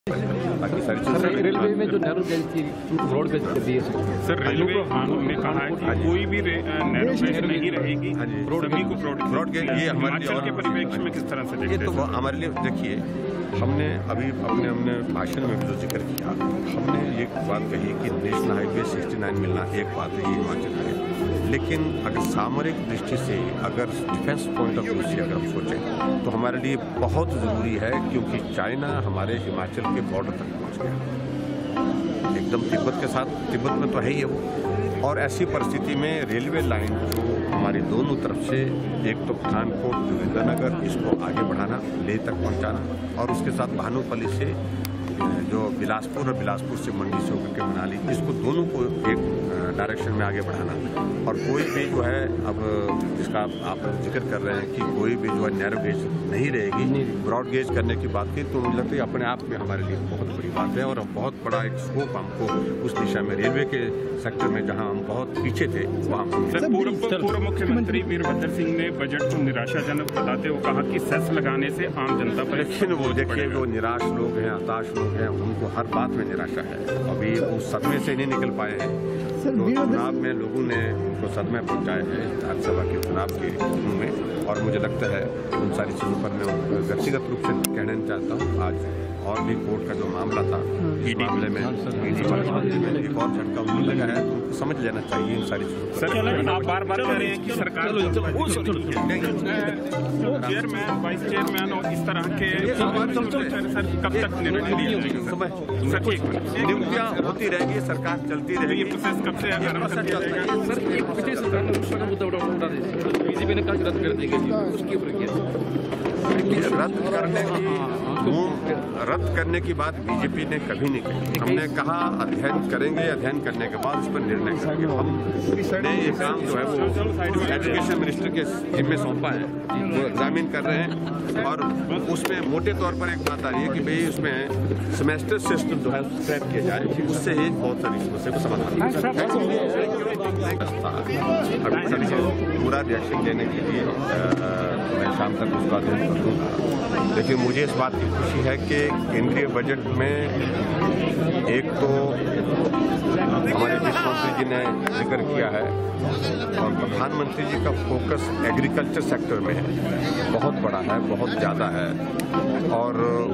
बाकी सारी चीजें रेलवे में जो नैरो गेज थी ब्रॉड गेज कर दी है सर। रेलवे ने कहा है कि कोई भी नैरो गेज नहीं रहेगी, सभी को ब्रॉड गेज। ये हिमाचल के परिप्रेक्ष्य में किस तरह से देखते हैं? ये तो हमारे लिए देखिए, हमने अभी अपने भाषण में भी जो जिक्र किया, हमने ये बात कही कि नेशनल हाईवे 69 मिलना एक बात है, ये हिमाचल है। लेकिन अगर सामरिक दृष्टि से, अगर डिफेंस पॉइंट ऑफ व्यू से अगर हम सोचें तो हमारे लिए बहुत ज़रूरी है, क्योंकि चाइना हमारे हिमाचल के बॉर्डर तक पहुंच गया, एकदम तिब्बत के साथ। तिब्बत में तो है ही है वो। और ऐसी परिस्थिति में रेलवे लाइन जो हमारी दोनों तरफ से, एक तो पठानकोट जोगिंद्रनगर, इसको आगे बढ़ाना, लेह तक पहुंचाना, और उसके साथ भानुपल्ली से जो बिलासपुर, और बिलासपुर से मंडी से होकर के मनाली, इसको दोनों को एक डायरेक्शन में आगे बढ़ाना। और कोई भी जो है, अब जिसका आप जिक्र कर रहे हैं कि कोई भी जो है नैरो गेज नहीं रहेगी, ब्रॉड गेज करने की बात की, तो मुझे लगता है अपने आप में हमारे लिए बहुत बड़ी बात है। और बहुत बड़ा एक स्कोप हमको उस दिशा में, रेलवे के सेक्टर में जहां हम बहुत पीछे थे वहां। पूर्व मुख्यमंत्री वीरभद्र सिंह ने बजट को निराशाजनक बताते हुए कहा कि सेस लगाने से आम जनता पर, लेकिन वो देखिए, जो निराश लोग हैं, हताश लोग हैं, उनको हर बात में निराशा है। अभी उस सदमे से नहीं निकल पाए हैं। तो चुनाव में लोगों ने उनको सदमे पहुंचाए हैं विधानसभा के चुनाव के में, और मुझे लगता है उन सारी चीज़ों पर मैं व्यक्तिगत रूप से कहना चाहता हूँ। आज और भी कोर्ट का जो मामला था, इस मामले में एक और झटका उनको लगा है, तो समझ लेना चाहिए इन सारी चीज़ों। सर, आप बार बार कह रहे हैं कि सरकार चेयरमैन, वाइस चेयरमैन और इस तरह के, सर कब तक निर्णय लिए जाएंगे? नियुक्तियाँ होती रहेगी, सरकार चलती रहेगी। ये प्रोसेस कब से आरंभ कर दिया जाएगा? सर, ये पिछले सरकार ने दूसरा का मुद्दा उठा दिया, बीजेपी ने कहा रद्द कर देंगे, उसके ऊपर क्या रद्द करने की बात बीजेपी ने कभी नहीं कही। हमने कहा अध्ययन करेंगे, अध्ययन करने के बाद उस पर निर्णय करेंगे। हमने ये काम जो है वो एजुकेशन मिनिस्टर के जिम्मे सौंपा है, वो एग्जामिन कर रहे हैं। और उसमें मोटे तौर पर एक बात आ रही है कि भाई उसमें सेमेस्टर सिस्टम जो है स्क्रैप किया जाए, उससे ही बहुत सारी समस्या को समाधान। पूरा रिएक्शन देने के लिए मैं शाम तक उसका अध्ययन कर दूँगा। लेकिन मुझे इस बात की खुशी है कि केंद्रीय बजट में एक तो हमारे वित्त मंत्री जी ने जिक्र किया है, और प्रधानमंत्री जी का फोकस एग्रीकल्चर सेक्टर में बहुत बड़ा है, बहुत ज़्यादा है। और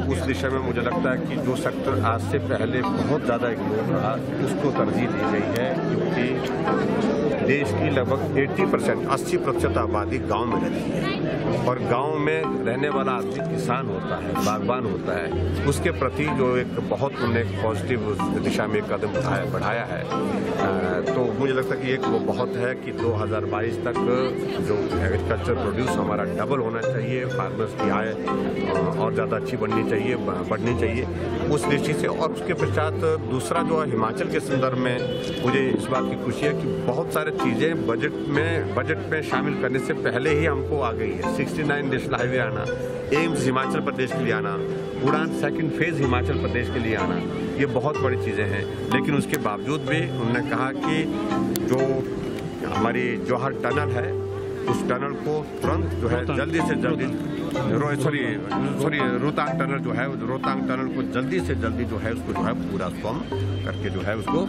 उस दिशा में मुझे लगता है कि जो सेक्टर आज से पहले बहुत ज़्यादा इग्नोर रहा, उसको तरजीह दी गई है, क्योंकि देश की लगभग 80% आबादी गांव में रहती है, और गांव में रहने वाला आदमी किसान होता है, बागबान होता है। उसके प्रति जो एक बहुत उन्होंने पॉजिटिव दिशा में कदम बढ़ाया है। तो मुझे लगता है कि एक वो बहुत है कि 2022 तक जो एग्रीकल्चर प्रोड्यूस हमारा डबल होना चाहिए, फार्मर्स की आय और ज़्यादा अच्छी बढ़नी चाहिए उस दृष्टि से। और उसके पश्चात दूसरा जो है, हिमाचल के संदर्भ में मुझे इस बात की खुशी है कि बहुत सारे चीज़ें बजट में शामिल करने से पहले ही हमको आ गई है। 69 नेशनल हाईवे आना, एम्स हिमाचल प्रदेश के लिए आना, उड़ान सेकंड फेज हिमाचल प्रदेश के लिए आना, ये बहुत बड़ी चीज़ें हैं। लेकिन उसके बावजूद भी उन्होंने कहा कि जो हमारी जौहर टनल है, उस टनल को तुरंत जो है जल्दी से जल्दी, रोहतांग टनल जो है, रोहतांग टनल को जल्दी से जल्दी जो है उसको जो है पूरा स्वम करके जो है उसको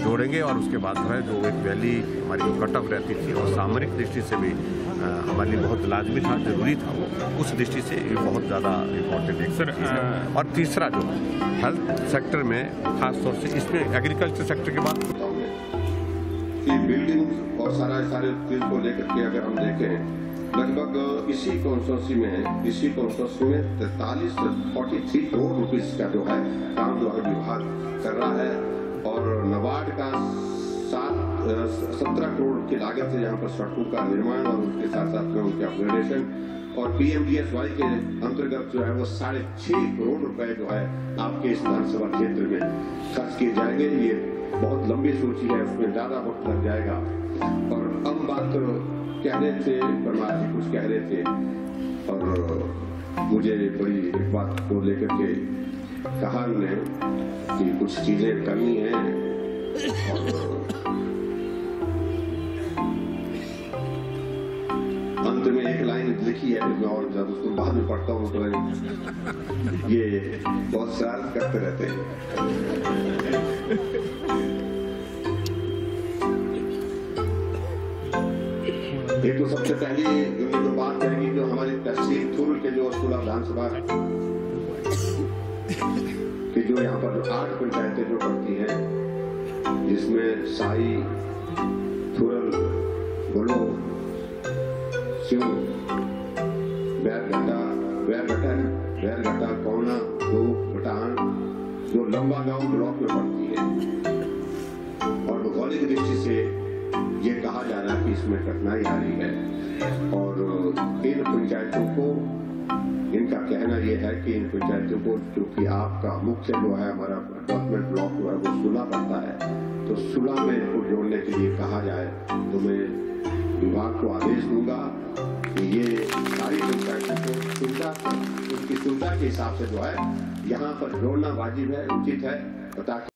जोड़ेंगे। और उसके बाद जो है, जो एक वैली हमारी जो कट ऑफ रहती थी, और सामरिक दृष्टि से भी हमारे लिए बहुत लाजमी था, जरूरी था वो, उस दृष्टि से ये बहुत ज़्यादा इम्पोर्टेंट है सर। और तीसरा जो हेल्थ सेक्टर में, खास तौर से इसमें एग्रीकल्चर सेक्टर के बाद कि बिल्डिंग और सारे चीज को लेकर के अगर हम देखें, लगभग इसी कॉन्स्टिट्यूंसी में 43 करोड़ रुपीस का जो है काम जो है विभाग कर रहा है। और नबार्ड का 17 करोड़ की लागत से यहाँ पर सड़कों का निर्माण और उसके साथ साथ में उनके अपग्रेडेशन, और PMGSY के अंतर्गत जो है वो 6.5 करोड़ रुपए जो है आपके इस विधानसभा क्षेत्र में खर्च किए जाएंगे। ये बहुत लंबी सूची है, उसमें ज्यादा वक्त लग जाएगा। और अब बात कहने थे, परमार जी कुछ कह रहे थे, और मुझे बड़ी एक बात को लेकर के कहा उन्होंने कि कुछ चीजें करनी है, और अंत में एक लाइन लिखी है, मैं और जब उसको बाद में पढ़ता हूँ तो ये बहुत शरारत करते रहते हैं। एक तो सबसे पहली जो बात करेंगे जो हमारी तहसील थुल के जो सुला विधानसभा कि जो यहाँ पर 8 पंचायतें जो पड़ती हैं, जिसमें साई, थुरल, गोलो, सिंह, बैरघटा, कौना, दो, भटान, जो लंबा गांव ब्लॉक में पड़ती है। और भौगोलिक दृष्टि से ये कहा जा रहा है कि इसमें कठिनाई आ रही है और इन पंचायतों को, इनका कहना यह है कि इन पंचायतों को, क्योंकि आपका मुख्य जो है हमारा डेवलपमेंट ब्लॉक जो है वो सुला पड़ता है, तो सुला में इनको जोड़ने के लिए कहा जाए। तो मैं विभाग को आदेश दूंगा कि ये सारी पंचायतों को सुविधा, उनकी सुविधा के हिसाब से जो है यहाँ पर जोड़ना वाजिब है, उचित है, ताकि